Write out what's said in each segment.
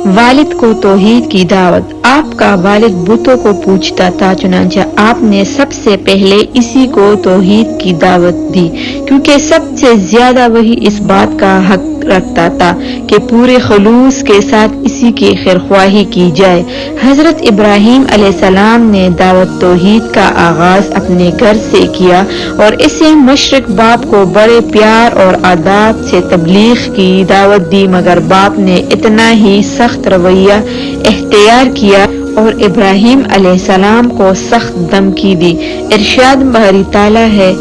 والد کو توحید کی دعوت۔ آپ کا والد بتوں کو پوجتا تھا، چنانچہ آپ نے سب سے پہلے اسی کو توحید کی دعوت دی، کیونکہ سب سے زیادہ وہی اس بات کا حق رکھتا تھا کہ پورے خلوص کے ساتھ اسی کی خیرخواہی کی جائے۔ حضرت ابراہیم علیہ السلام نے دعوت توحید کا آغاز اپنے گھر سے کیا اور اسے مشرق باپ کو بڑے پیار اور آداب سے تبلیغ کی دعوت دی، مگر باپ نے اتنا ہی سخت رویہ اختیار کیا اور ابراہیم علیہ السلام کو سخت دھمکی دی۔ ارشاد باری تعالیٰ ہے،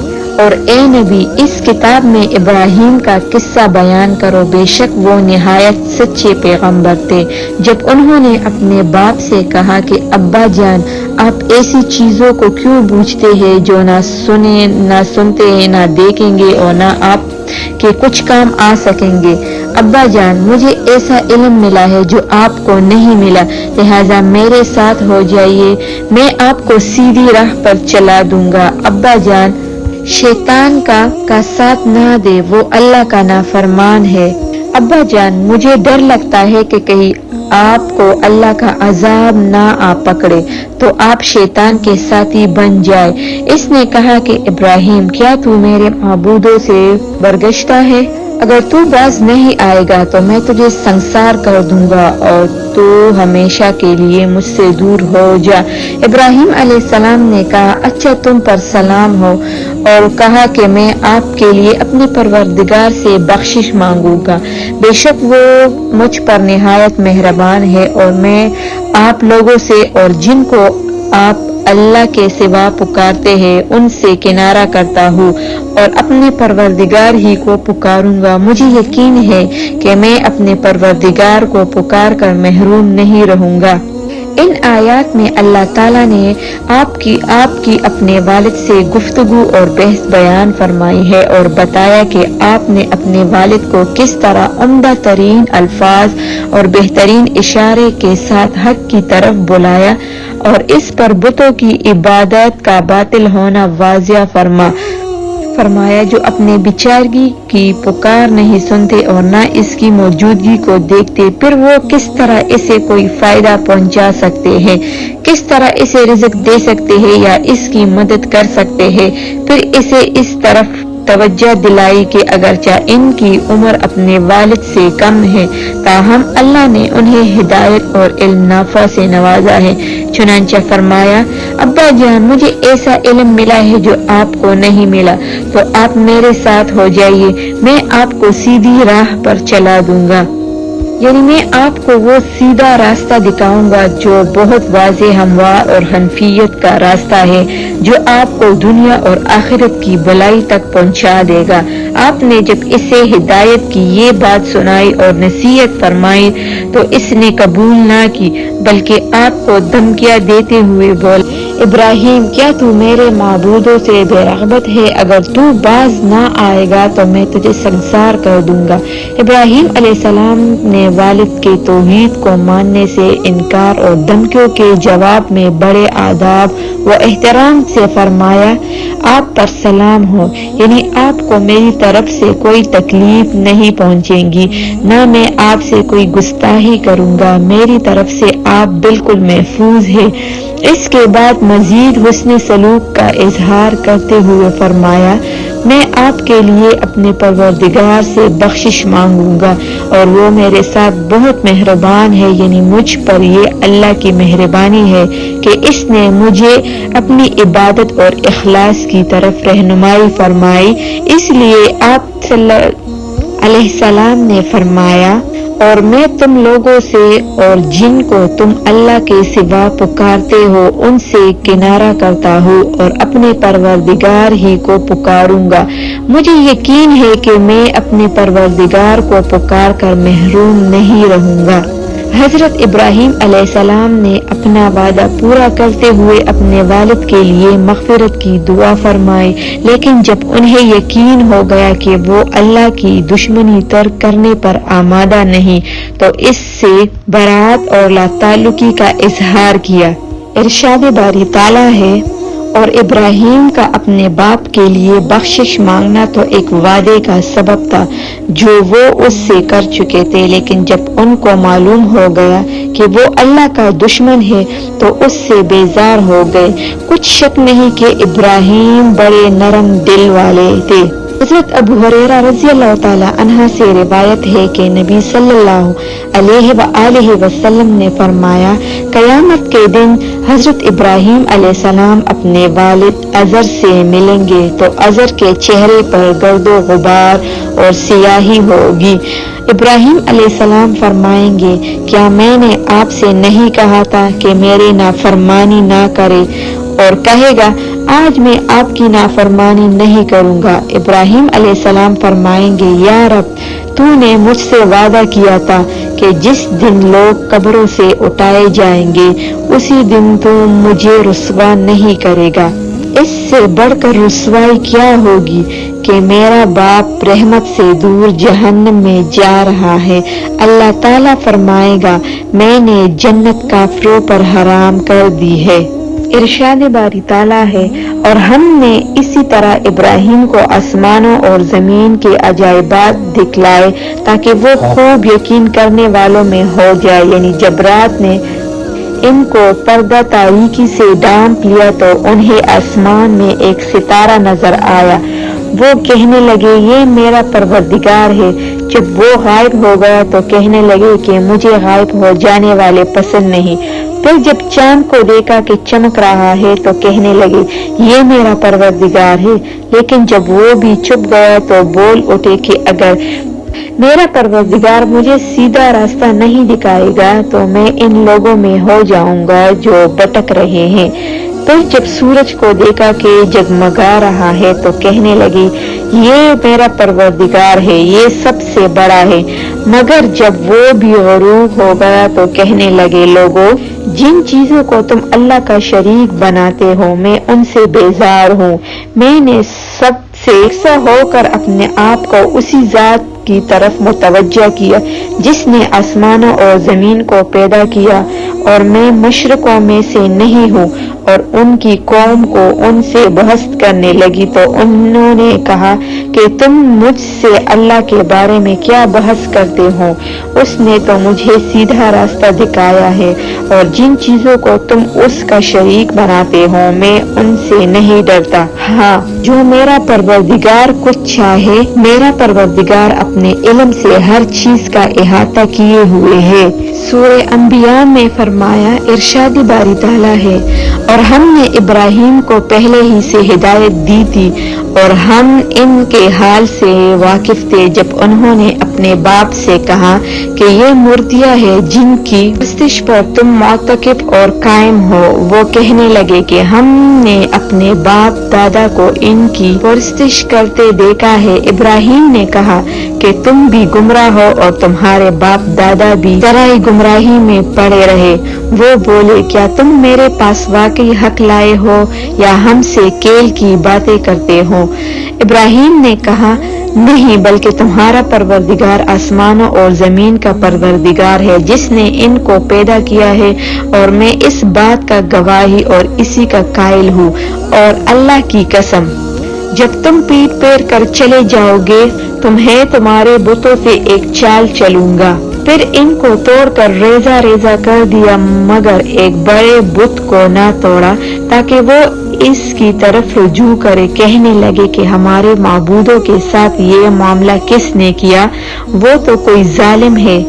اور اے نبی، اس کتاب میں ابراہیم کا قصہ بیان کرو، بے شک وہ نہایت سچے پیغمبر تھے۔ جب انہوں نے اپنے باپ سے کہا کہ ابا جان، آپ ایسی چیزوں کو کیوں پوچھتے ہیں جو نہ سنتے ہیں، نہ دیکھیں گے اور نہ آپ کے کچھ کام آ سکیں گے۔ ابا جان، مجھے ایسا علم ملا ہے جو آپ کو نہیں ملا، لہذا میرے ساتھ ہو جائیے، میں آپ کو سیدھی راہ پر چلا دوں گا۔ ابا جان، شیطان کا ساتھ نہ دے، وہ اللہ کا نافرمان ہے۔ ابا جان، مجھے ڈر لگتا ہے کہ کہیں آپ کو اللہ کا عذاب نہ آ پکڑے تو آپ شیطان کے ساتھی بن جائے۔ اس نے کہا کہ ابراہیم، کیا تو میرے معبودوں سے برگشتہ ہے؟ اگر تو باز نہیں آئے گا تو میں تجھے سنسار کر دوں گا اور تو ہمیشہ کے لیے مجھ سے دور ہو جا۔ ابراہیم علیہ السلام نے کہا، اچھا تم پر سلام ہو، اور کہا کہ میں آپ کے لیے اپنے پروردگار سے بخشش مانگوں گا، بے شک وہ مجھ پر نہایت مہربان ہے، اور میں آپ لوگوں سے اور جن کو آپ اللہ کے سوا پکارتے ہیں ان سے کنارہ کرتا ہوں اور اپنے پروردگار ہی کو پکاروں گا۔ مجھے یقین ہے کہ میں اپنے پروردگار کو پکار کر محروم نہیں رہوں گا۔ ان آیات میں اللہ تعالیٰ نے آپ کی اپنے والد سے گفتگو اور بحث بیان فرمائی ہے اور بتایا کہ آپ نے اپنے والد کو کس طرح عمدہ ترین الفاظ اور بہترین اشارے کے ساتھ حق کی طرف بلایا اور اس پر بتوں کی عبادت کا باطل ہونا واضح فرمایا، جو اپنے بیچارگی کی پکار نہیں سنتے اور نہ اس کی موجودگی کو دیکھتے، پھر وہ کس طرح اسے کوئی فائدہ پہنچا سکتے ہیں، کس طرح اسے رزق دے سکتے ہیں یا اس کی مدد کر سکتے ہیں۔ پھر اسے اس طرف توجہ دلائی کہ اگرچہ ان کی عمر اپنے والد سے کم ہے، تاہم اللہ نے انہیں ہدایت اور علم نافع سے نوازا ہے۔ چنانچہ فرمایا، ابا جان، مجھے ایسا علم ملا ہے جو آپ کو نہیں ملا، تو آپ میرے ساتھ ہو جائیے، میں آپ کو سیدھی راہ پر چلا دوں گا۔ یعنی میں آپ کو وہ سیدھا راستہ دکھاؤں گا جو بہت واضح ہموار اور حنفیت کا راستہ ہے، جو آپ کو دنیا اور آخرت کی بھلائی تک پہنچا دے گا۔ آپ نے جب اسے ہدایت کی یہ بات سنائی اور نصیحت فرمائی تو اس نے قبول نہ کی، بلکہ آپ کو دھمکیاں دیتے ہوئے بولا، ابراہیم، کیا تو میرے معبودوں سے بے رغبت ہے؟ اگر تو باز نہ آئے گا تو میں تجھے سنسار کر دوں گا۔ ابراہیم علیہ السلام نے والد کے توحید کو ماننے سے انکار اور دھمکیوں کے جواب میں بڑے آداب و احترام سے فرمایا، آپ پر سلام ہو، یعنی آپ کو میری طرف سے کوئی تکلیف نہیں پہنچے گی، نہ میں آپ سے کوئی گستاخی کروں گا، میری طرف سے آپ بالکل محفوظ ہیں۔ اس کے بعد مزید حسن سلوک کا اظہار کرتے ہوئے فرمایا، میں آپ کے لیے اپنے پروردگار سے بخشش مانگوں گا اور وہ میرے ساتھ بہت مہربان ہے، یعنی مجھ پر یہ اللہ کی مہربانی ہے کہ اس نے مجھے اپنی عبادت اور اخلاص کی طرف رہنمائی فرمائی۔ اس لیے آپ صلی اللہ علیہ وسلم نے فرمایا، اور میں تم لوگوں سے اور جن کو تم اللہ کے سوا پکارتے ہو ان سے کنارہ کرتا ہوں اور اپنے پروردگار ہی کو پکاروں گا۔ مجھے یقین ہے کہ میں اپنے پروردگار کو پکار کر محروم نہیں رہوں گا۔ حضرت ابراہیم علیہ السلام نے اپنا وعدہ پورا کرتے ہوئے اپنے والد کے لیے مغفرت کی دعا فرمائی، لیکن جب انہیں یقین ہو گیا کہ وہ اللہ کی دشمنی ترک کرنے پر آمادہ نہیں تو اس سے برات اور لا تعلقی کا اظہار کیا۔ ارشاد باری تعالیٰ ہے، اور ابراہیم کا اپنے باپ کے لیے بخشش مانگنا تو ایک وعدے کا سبب تھا جو وہ اس سے کر چکے تھے، لیکن جب ان کو معلوم ہو گیا کہ وہ اللہ کا دشمن ہے تو اس سے بیزار ہو گئے۔ کچھ شک نہیں کہ ابراہیم بڑے نرم دل والے تھے۔ حضرت ابو ہریرہ رضی اللہ تعالی عنہ سے روایت ہے کہ نبی صلی اللہ علیہ وآلہ وسلم نے فرمایا، قیامت کے دن حضرت ابراہیم علیہ السلام اپنے والد ازر سے ملیں گے تو ازر کے چہرے پر گرد و غبار اور سیاہی ہوگی۔ ابراہیم علیہ السلام فرمائیں گے، کیا میں نے آپ سے نہیں کہا تھا کہ میری نافرمانی نہ کرے؟ اور کہے گا، آج میں آپ کی نافرمانی نہیں کروں گا۔ ابراہیم علیہ السلام فرمائیں گے، یا رب، تو نے مجھ سے وعدہ کیا تھا کہ جس دن لوگ قبروں سے اٹھائے جائیں گے اسی دن تو مجھے رسوا نہیں کرے گا۔ اس سے بڑھ کر رسوائی کیا ہوگی کہ میرا باپ رحمت سے دور جہنم میں جا رہا ہے۔ اللہ تعالیٰ فرمائے گا، میں نے جنت کافروں پر حرام کر دی ہے۔ ارشاد باری تعالیٰ ہے، اور ہم نے اسی طرح ابراہیم کو آسمانوں اور زمین کے عجائبات دکھلائے تاکہ وہ خوب یقین کرنے والوں میں ہو جائے۔ یعنی جب رات نے ان کو پردہ تاریکی سے ڈھانپ لیا تو انہیں آسمان میں ایک ستارہ نظر آیا، وہ کہنے لگے، یہ میرا پروردگار ہے۔ جب وہ غائب ہو گیا تو کہنے لگے کہ مجھے غائب ہو جانے والے پسند نہیں۔ پھر جب چاند کو دیکھا کہ چمک رہا ہے تو کہنے لگے، یہ میرا پروردگار ہے۔ لیکن جب وہ بھی چھپ گیا تو بول اٹھے کہ اگر میرا پروردگار مجھے سیدھا راستہ نہیں دکھائے گا تو میں ان لوگوں میں ہو جاؤں گا جو بھٹک رہے ہیں۔ پھر جب سورج کو دیکھا کہ جگمگا رہا ہے تو کہنے لگی، یہ میرا پروردگار ہے، یہ سب سے بڑا ہے۔ مگر جب وہ بھی غروب ہو گیا تو کہنے لگے، لوگوں، جن چیزوں کو تم اللہ کا شریک بناتے ہو میں ان سے بیزار ہوں۔ میں نے سب سے یکساں ہو کر اپنے آپ کو اسی ذات کی طرف متوجہ کیا جس نے آسمانوں اور زمین کو پیدا کیا، اور میں مشرکوں میں سے نہیں ہوں۔ اور ان کی قوم کو ان سے بحث کرنے لگی تو انہوں نے کہا کہ تم مجھ سے اللہ کے بارے میں کیا بحث کرتے ہو؟ اس نے تو مجھے سیدھا راستہ دکھایا ہے، اور جن چیزوں کو تم اس کا شریک بناتے ہو میں ان سے نہیں ڈرتا۔ ہاں، جو میرا پروردگار کچھ چاہے، میرا پروردگار اپنے علم سے ہر چیز کا احاطہ کیے ہوئے ہے۔ سورہ انبیاء میں فرمایا، ارشاد باری تعالیٰ ہے، اور ہم نے ابراہیم کو پہلے ہی سے ہدایت دی تھی اور ہم ان کے حال سے واقف تھے جب انہوں نے اپنے باپ سے کہا کہ یہ مورتیاں ہیں جن کی پرستش پر تم معتکف اور قائم ہو۔ وہ کہنے لگے کہ ہم نے اپنے باپ دادا کو ان کی پرستش کرتے دیکھا ہے۔ ابراہیم نے کہا کہ تم بھی گمراہ ہو اور تمہارے باپ دادا بھی ذرائع گمراہی میں پڑے رہے۔ وہ بولے، کیا تم میرے پاس واقعی حق لائے ہو یا ہم سے کیل کی باتیں کرتے ہو؟ ابراہیم نے کہا، نہیں، بلکہ تمہارا پروردگار آسمانوں اور زمین کا پروردگار ہے جس نے ان کو پیدا کیا ہے، اور میں اس بات کا گواہی اور اسی کا قائل ہوں، اور اللہ کی قسم، جب تم پیٹ پھیر کر چلے جاؤ گے تمہیں تمہارے بتوں سے ایک چال چلوں گا۔ پھر ان کو توڑ کر ریزہ ریزہ کر دیا مگر ایک بڑے بت کو نہ توڑا تاکہ وہ اس کی طرف رجوع کرے۔ کہنے لگے کہ ہمارے معبودوں کے ساتھ یہ معاملہ کس نے کیا؟ وہ تو کوئی ظالم ہے۔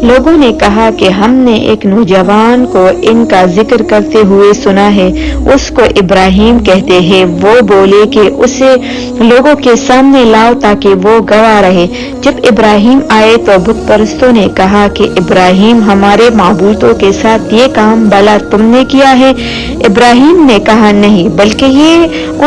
لوگوں نے کہا کہ ہم نے ایک نوجوان کو ان کا ذکر کرتے ہوئے سنا ہے، اس کو ابراہیم کہتے ہیں۔ وہ بولے کہ اسے لوگوں کے سامنے لاؤ تاکہ وہ گواہ رہے۔ جب ابراہیم آئے تو بت پرستوں نے کہا کہ ابراہیم، ہمارے معبودوں کے ساتھ یہ کام بھلا تم نے کیا ہے؟ ابراہیم نے کہا، نہیں، بلکہ یہ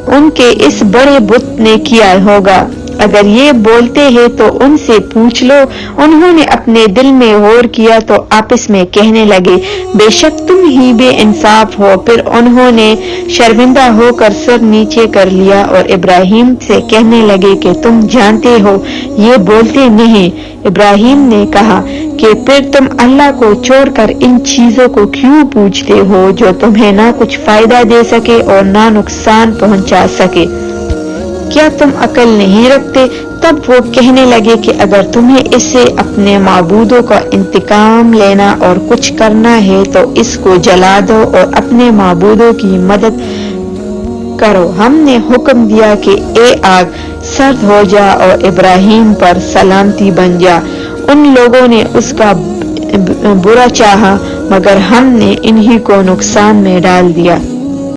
ان کے اس بڑے بت نے کیا ہوگا۔ اگر یہ بولتے ہیں تو ان سے پوچھ لو۔ انہوں نے اپنے دل میں غور کیا تو آپس میں کہنے لگے بے شک تم ہی بے انصاف ہو۔ پھر انہوں نے شرمندہ ہو کر سر نیچے کر لیا اور ابراہیم سے کہنے لگے کہ تم جانتے ہو یہ بولتے نہیں۔ ابراہیم نے کہا کہ پھر تم اللہ کو چھوڑ کر ان چیزوں کو کیوں پوچھتے ہو جو تمہیں نہ کچھ فائدہ دے سکے اور نہ نقصان پہنچا سکے؟ کیا تم عقل نہیں رکھتے؟ تب وہ کہنے لگے کہ اگر تمہیں اس سے اپنے معبودوں کا انتقام لینا اور کچھ کرنا ہے تو اس کو جلا دو اور اپنے معبودوں کی مدد کرو۔ ہم نے حکم دیا کہ اے آگ سرد ہو جا اور ابراہیم پر سلامتی بن جا۔ ان لوگوں نے اس کا برا چاہا مگر ہم نے انہی کو نقصان میں ڈال دیا۔